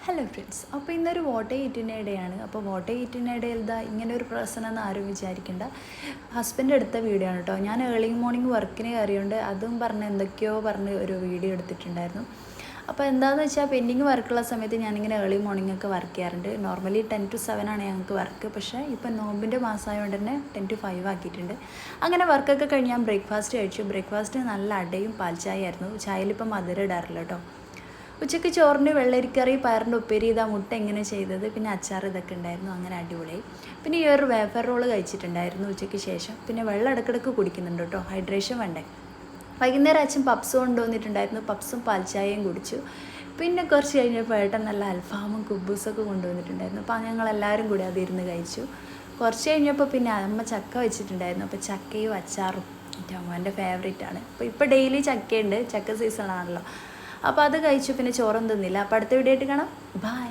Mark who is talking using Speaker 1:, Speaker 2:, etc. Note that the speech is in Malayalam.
Speaker 1: ഹലോ ഫ്രണ്ട്സ്, അപ്പോൾ ഇന്നൊരു വോട്ട് ഈറ്റിനിടെയാണ്. അപ്പോൾ വോട്ട് ഈറ്റിനിടയിൽ ഇങ്ങനെ ഒരു പ്രശ്നമെന്ന് ആരും വിചാരിക്കേണ്ട. ഹസ്ബൻഡ് എടുത്ത വീഡിയോ ആണ് കേട്ടോ. ഞാൻ ഏർലി മോർണിംഗ് വർക്കിന് കയറിയുണ്ട്, അതും പറഞ്ഞ് എന്തൊക്കെയോ പറഞ്ഞ് ഒരു വീഡിയോ എടുത്തിട്ടുണ്ടായിരുന്നു. അപ്പോൾ എന്താണെന്ന് വെച്ചാൽ പെൻഡിങ് വർക്കുള്ള സമയത്ത് ഞാനിങ്ങനെ ഏർലി മോർണിംഗ് ഒക്കെ വർക്ക് ചെയ്യാറുണ്ട്. നോർമലി 10 to 7 ആണ് ഞങ്ങൾക്ക് വർക്ക്. പക്ഷേ ഇപ്പം നോമ്പിൻ്റെ മാസമായതുകൊണ്ട് തന്നെ 10 to 5 ആക്കിയിട്ടുണ്ട്. അങ്ങനെ വർക്കൊക്കെ കഴിഞ്ഞ് ഞാൻ ബ്രേക്ക്ഫാസ്റ്റ് കഴിച്ചു. ബ്രേക്ക്ഫാസ്റ്റ് നല്ല അടയും പാൽച്ചായ ആയിരുന്നു. ചായയിലിപ്പം മധുരം ഇടാറില്ല കേട്ടോ. ഉച്ചയ്ക്ക് ചോറിന് വെള്ളരിക്കറി, പയറിൻ്റെ ഉപ്പേരി, ഇതാ മുട്ട എങ്ങനെ ചെയ്തത്, പിന്നെ അച്ചാർ ഇതൊക്കെ ഉണ്ടായിരുന്നു. അങ്ങനെ അടിപൊളിയായി. പിന്നെ ഈ ഒരു വേഫർ റോള് കഴിച്ചിട്ടുണ്ടായിരുന്നു ഉച്ചയ്ക്ക് ശേഷം. പിന്നെ വെള്ളം ഇടയ്ക്കിടയ്ക്ക് കുടിക്കുന്നുണ്ട് കേട്ടോ, ഹൈഡ്രേഷൻ വേണ്ടേ. വൈകുന്നേരം അച്ഛൻ പപ്സ് കൊണ്ടുവന്നിട്ടുണ്ടായിരുന്നു. പപ്സും പാൽച്ചായയും കുടിച്ചു. പിന്നെ കുറച്ച് കഴിഞ്ഞപ്പോൾ ഏട്ടൻ നല്ല അൽഫാമും കുബൂസൊക്കെ കൊണ്ടുവന്നിട്ടുണ്ടായിരുന്നു. അപ്പോൾ ഞങ്ങളെല്ലാവരും കൂടി അതിരുന്ന് കഴിച്ചു. കുറച്ച് കഴിഞ്ഞപ്പോൾ പിന്നെ അമ്മ ചക്ക വെച്ചിട്ടുണ്ടായിരുന്നു. അപ്പോൾ ചക്കയും അച്ചാറും എൻ്റെ അമ്മേൻ്റെ ഫേവറേറ്റാണ്. അപ്പോൾ ഇപ്പോൾ ഡെയിലി ചക്കയുണ്ട്, ചക്ക സീസണാണല്ലോ. അപ്പോൾ അത് കഴിച്ചു. പിന്നെ ചോറൊന്നും തിന്നില്ല. അപ്പോൾ അടുത്ത വീഡിയോ ആയിട്ട് കാണാം. ബൈ.